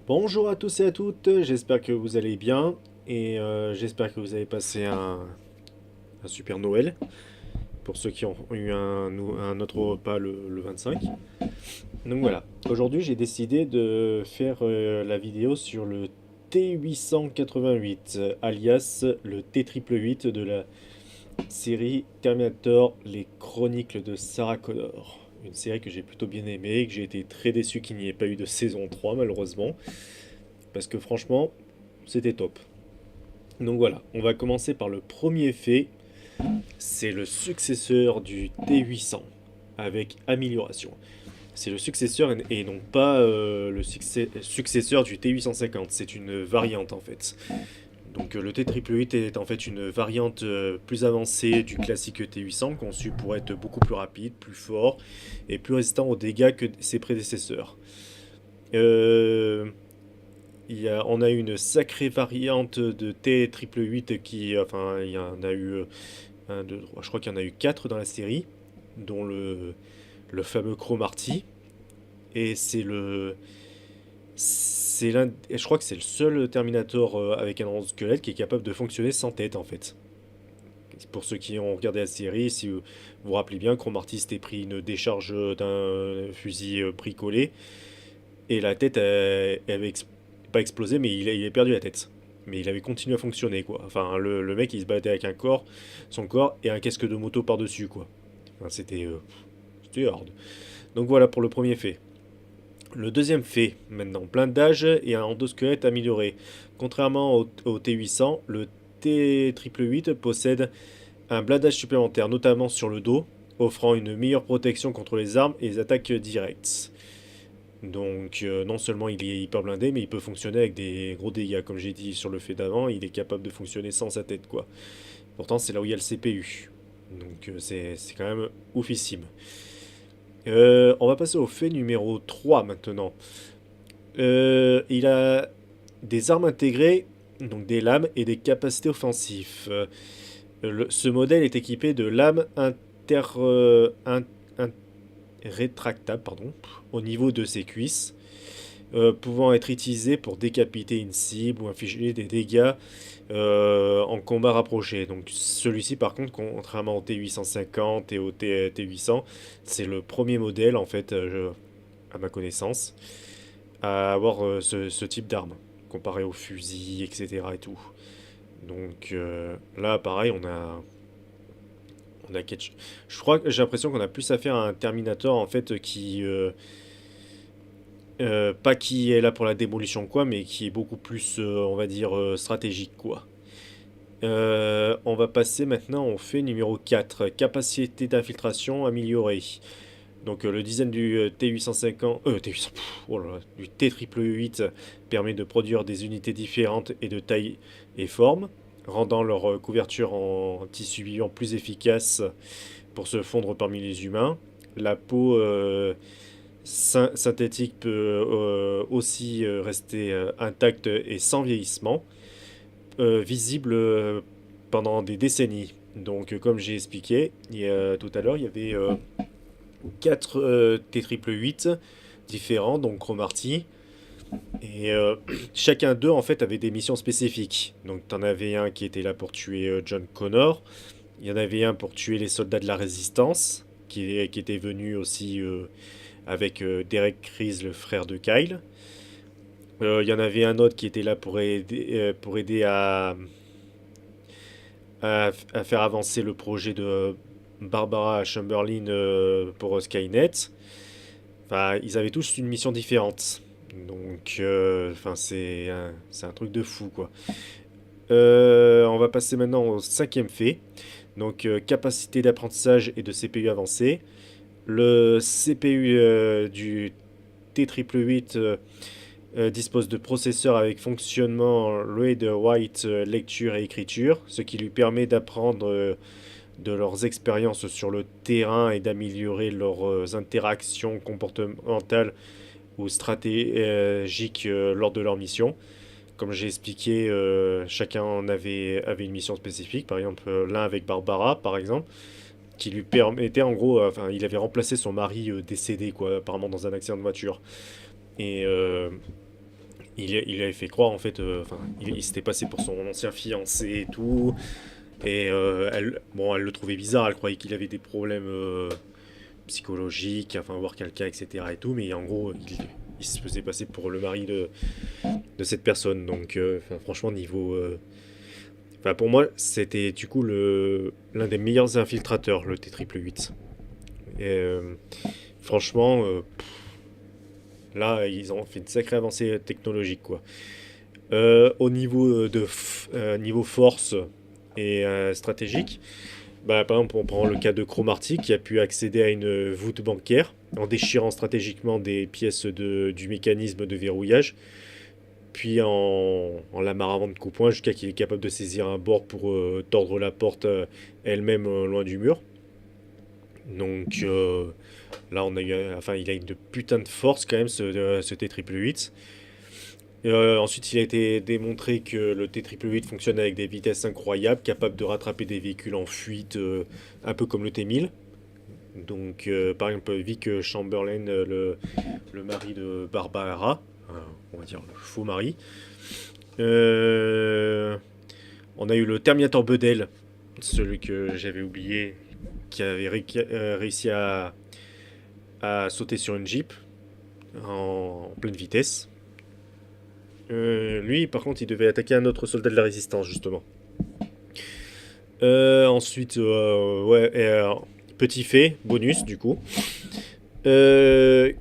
Bonjour à tous et à toutes, j'espère que vous allez bien et j'espère que vous avez passé un super Noël pour ceux qui ont eu un autre repas le 25. Donc voilà, aujourd'hui j'ai décidé de faire la vidéo sur le T888, alias le T888 de la série Terminator, les Chroniques de Sarah Connor. Une série que j'ai plutôt bien aimée et que j'ai été très déçu qu'il n'y ait pas eu de saison 3 malheureusement, parce que franchement c'était top. Donc voilà, on va commencer par le premier fait. C'est le successeur du T800 avec amélioration. C'est le successeur et non pas le successeur du T850. C'est une variante en fait. Donc le T888 est en fait une variante plus avancée du classique T800, conçu pour être beaucoup plus rapide, plus fort et plus résistant aux dégâts que ses prédécesseurs. Euh, on a eu une sacrée variante de T888 qui, enfin, il y en a eu 1, 2, 3, je crois qu'il y en a eu 4 dans la série, dont le fameux Cromarty. Et je crois que c'est le seul Terminator avec un squelette qui est capable de fonctionner sans tête en fait. Pour ceux qui ont regardé la série, si vous vous rappelez bien, Cromarty s'était pris une décharge d'un fusil bricolé et la tête elle avait pas explosé, mais il avait perdu la tête. Mais il avait continué à fonctionner quoi. Enfin, le mec il se battait avec son corps et un casque de moto par-dessus quoi. Enfin, c'était hard. Donc voilà pour le premier fait. Le deuxième fait, maintenant, blindage et un endosquelette amélioré. Contrairement au T800, le T888 possède un blindage supplémentaire, notamment sur le dos, offrant une meilleure protection contre les armes et les attaques directes. Donc non seulement il est hyper blindé, mais il peut fonctionner avec des gros dégâts. Comme j'ai dit sur le fait d'avant, il est capable de fonctionner sans sa tête, quoi. Pourtant, c'est là où il y a le CPU. Donc c'est quand même oufissime. On va passer au fait numéro 3 maintenant. Il a des armes intégrées, donc des lames et des capacités offensives. Ce modèle est équipé de lames rétractables au niveau de ses cuisses, pouvant être utilisées pour décapiter une cible ou infliger des dégâts en combat rapproché. Donc celui-ci par contre, contrairement au T850 et au T800, c'est le premier modèle en fait, à ma connaissance, à avoir ce type d'arme, comparé aux fusils, etc. et tout. Donc là, pareil, on a je crois que j'ai l'impression qu'on a plus affaire à un Terminator en fait pas qui est là pour la démolition quoi, mais qui est beaucoup plus, on va dire, stratégique quoi. On va passer maintenant au fait numéro 4, capacité d'infiltration améliorée. Donc le design du T850, T800, oh là là, du T888 permet de produire des unités différentes et de taille et forme, rendant leur couverture en tissu vivant plus efficace pour se fondre parmi les humains. La peau synthétique peut aussi rester intacte et sans vieillissement, visible pendant des décennies. Donc comme j'ai expliqué tout à l'heure, il y avait 4 T888 différents, donc Cromarty. Et chacun d'eux, en fait, avait des missions spécifiques. Donc, t'en avais un qui était là pour tuer John Connor. Il y en avait un pour tuer les soldats de la Résistance, qui était venu aussi avec Derek Chris, le frère de Kyle. Il y en avait un autre qui était là pour aider à faire avancer le projet de Barbara Chamberlain pour Skynet. Enfin, ils avaient tous une mission différente. Donc, enfin, c'est un truc de fou, quoi. On va passer maintenant au cinquième fait. Donc, capacité d'apprentissage et de CPU avancée. Le CPU du T888 dispose de processeurs avec fonctionnement read-write lecture et écriture, ce qui lui permet d'apprendre de leurs expériences sur le terrain et d'améliorer leurs interactions comportementales ou stratégiques lors de leur mission. Comme j'ai expliqué, chacun avait une mission spécifique. Par exemple, l'un avec Barbara, par exemple, qui lui permettait, en gros, enfin, il avait remplacé son mari décédé, quoi, apparemment dans un accident de voiture. Et il avait fait croire en fait, enfin, il s'était passé pour son ancien fiancé et tout. Et bon, elle le trouvait bizarre, elle croyait qu'il avait des problèmes psychologiques, enfin voir quelqu'un, etc. et tout. Mais en gros, il se faisait passer pour le mari de cette personne. Donc, enfin, franchement, niveau, enfin, pour moi, c'était du coup l'un des meilleurs infiltrateurs, le T888. Et franchement, là, ils ont fait une sacrée avancée technologique, quoi. Au niveau niveau force et stratégique, bah, par exemple, on prend le cas de Cromarty qui a pu accéder à une voûte bancaire en déchirant stratégiquement des pièces du mécanisme de verrouillage, puis en la maravant de coups de poing jusqu'à qu'il est capable de saisir un bord pour tordre la porte elle-même loin du mur. Donc là, enfin, il a une putain de force quand même, ce T888. Ensuite, il a été démontré que le T888 fonctionne avec des vitesses incroyables, capable de rattraper des véhicules en fuite, un peu comme le T1000. Donc, par exemple, Vic Chamberlain, le mari de Barbara, on va dire le faux mari. Euh, on a eu le Terminator Bedell, celui que j'avais oublié, qui avait réussi à sauter sur une Jeep en pleine vitesse. Lui, par contre, il devait attaquer un autre soldat de la résistance, justement. Ensuite, ouais, petit fait, bonus, du coup. Euh,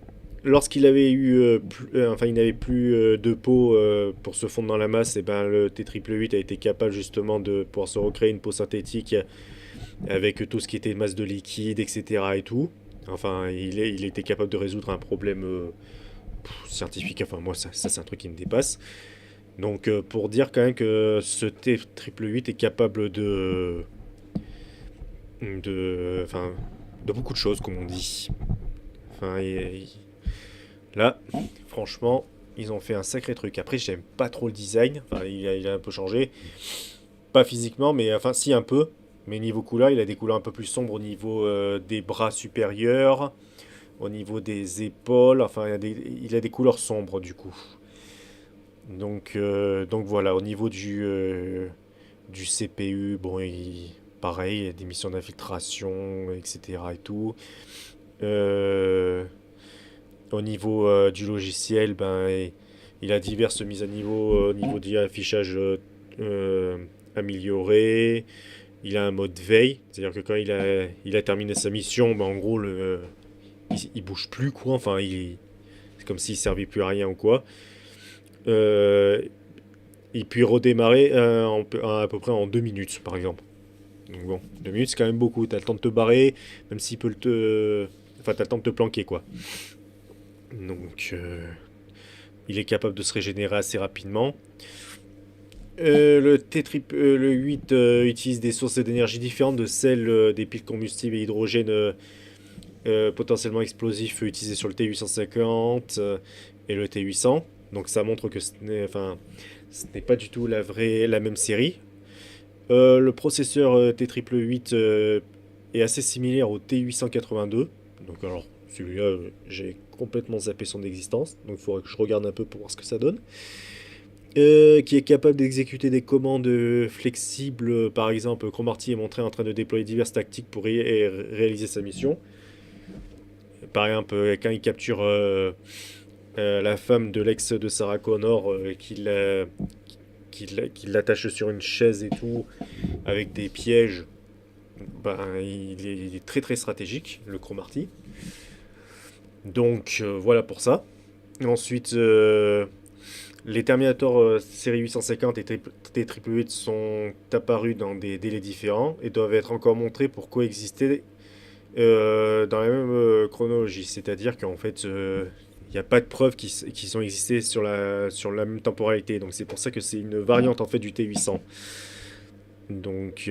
Lorsqu'il avait eu, enfin, il n'avait plus de peau pour se fondre dans la masse, et ben le T888 a été capable justement de pouvoir se recréer une peau synthétique avec tout ce qui était masse de liquide, etc. et tout. Enfin, il était capable de résoudre un problème scientifique. Enfin, moi, ça c'est un truc qui me dépasse. Donc, pour dire quand même que ce T888 est capable enfin, de beaucoup de choses, comme on dit. Enfin, là, franchement, ils ont fait un sacré truc. Après, j'aime pas trop le design. Enfin, il a un peu changé. Pas physiquement, mais enfin, si un peu. Mais niveau couleur, il a des couleurs un peu plus sombres au niveau des bras supérieurs, au niveau des épaules. Enfin, il a des couleurs sombres du coup. Donc voilà, au niveau du CPU, bon, pareil, il y a des missions d'infiltration, etc. et tout. Euh, Au niveau du logiciel, ben, il a diverses mises à niveau au niveau du affichage euh, amélioré. Il a un mode veille, c'est-à-dire que quand il a terminé sa mission, ben, en gros, il bouge plus, quoi. Enfin, c'est comme s'il servait plus à rien ou quoi. Euh, il peut redémarrer à peu près en 2 minutes, par exemple. Donc bon, 2 minutes, c'est quand même beaucoup. T'as le temps de te barrer, même s'il peut Enfin, t'as le temps de te planquer, quoi. Donc, il est capable de se régénérer assez rapidement. Le 8 utilise des sources d'énergie différentes de celles des piles combustibles et hydrogène potentiellement explosifs utilisés sur le T850 et le T800. Donc ça montre que enfin, ce n'est pas du tout la même série. Le processeur T888 est assez similaire au T882. Donc alors, celui-là, j'ai complètement zappé son existence. Donc il faudrait que je regarde un peu pour voir ce que ça donne. Qui est capable d'exécuter des commandes flexibles. Par exemple, Cromarty est montré en train de déployer diverses tactiques pour réaliser sa mission. Par exemple, quand il capture la femme de l'ex de Sarah Connor, qu'il l'attache sur une chaise et tout, avec des pièges, ben, il est très très stratégique, le Cromarty. Donc voilà pour ça. Ensuite, les Terminator série 850 et T888 sont apparus dans des délais différents et doivent être encore montrés pour coexister dans la même chronologie. C'est-à-dire qu'en fait, il n'y a pas de preuves qui ont existé sur la même temporalité. Donc c'est pour ça que c'est une variante en fait du T800. Donc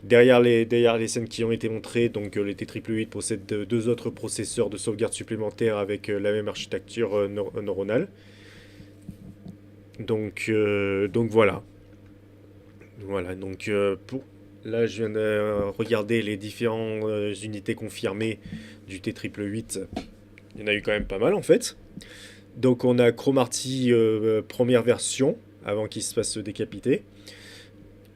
derrière les scènes qui ont été montrées, donc les T888 possèdent deux autres processeurs de sauvegarde supplémentaires avec la même architecture neuronale. Donc voilà. Voilà, donc là je viens de regarder les différentes unités confirmées du T888 Il y en a eu quand même pas mal en fait. Donc on a Cromarty première version, avant qu'il se fasse décapiter.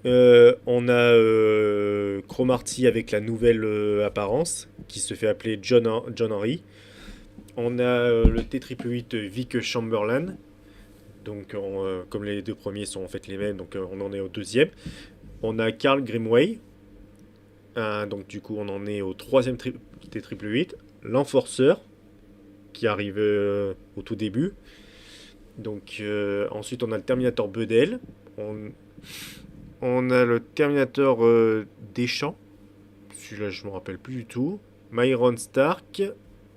On a Cromarty avec la nouvelle apparence, qui se fait appeler John Henry. On a le T888 Vic Chamberlain. Donc comme les deux premiers sont en fait les mêmes, donc on en est au deuxième. On a Carl Grimway. Donc du coup on en est au troisième T888. L'Enforceur, qui arrive au tout début. Donc ensuite on a le Terminator Bedell. On a le Terminator Deschamps. Celui-là je me rappelle plus du tout. Myron Stark.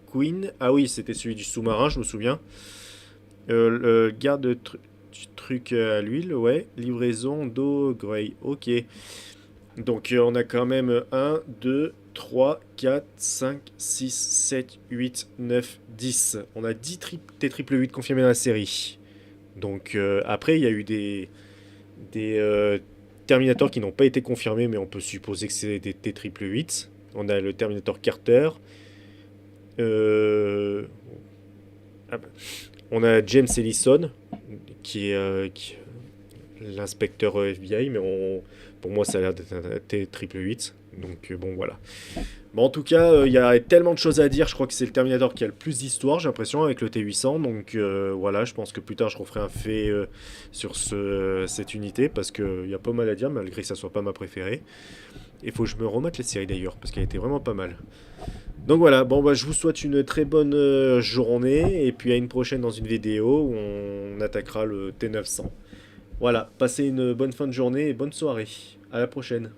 Queen. Ah oui, c'était celui du sous-marin, je me souviens. Le garde du truc à l'huile, ouais. Livraison d'eau Grey. Ok. Donc on a quand même 1, 2, 3, 4, 5, 6, 7, 8, 9, 10. On a 10 T888 confirmés dans la série. Donc après, il y a eu des Terminators qui n'ont pas été confirmés, mais on peut supposer que c'est des T888. On a le Terminator Carter. Euh, ah bah, on a James Ellison, qui est l'inspecteur FBI, mais pour moi, ça a l'air d'être un T888. Donc bon, voilà. Bon, en tout cas, il y a tellement de choses à dire. Je crois que c'est le Terminator qui a le plus d'histoire, j'ai l'impression, avec le T800. Donc voilà, je pense que plus tard, je referai un fait sur cette unité, parce qu'il y a pas mal à dire, malgré que ça soit pas ma préférée. Il faut que je me remette les séries d'ailleurs, parce qu'elle était vraiment pas mal. Donc voilà, bon bah je vous souhaite une très bonne journée, et puis à une prochaine dans une vidéo où on attaquera le T900. Voilà, passez une bonne fin de journée et bonne soirée. À la prochaine.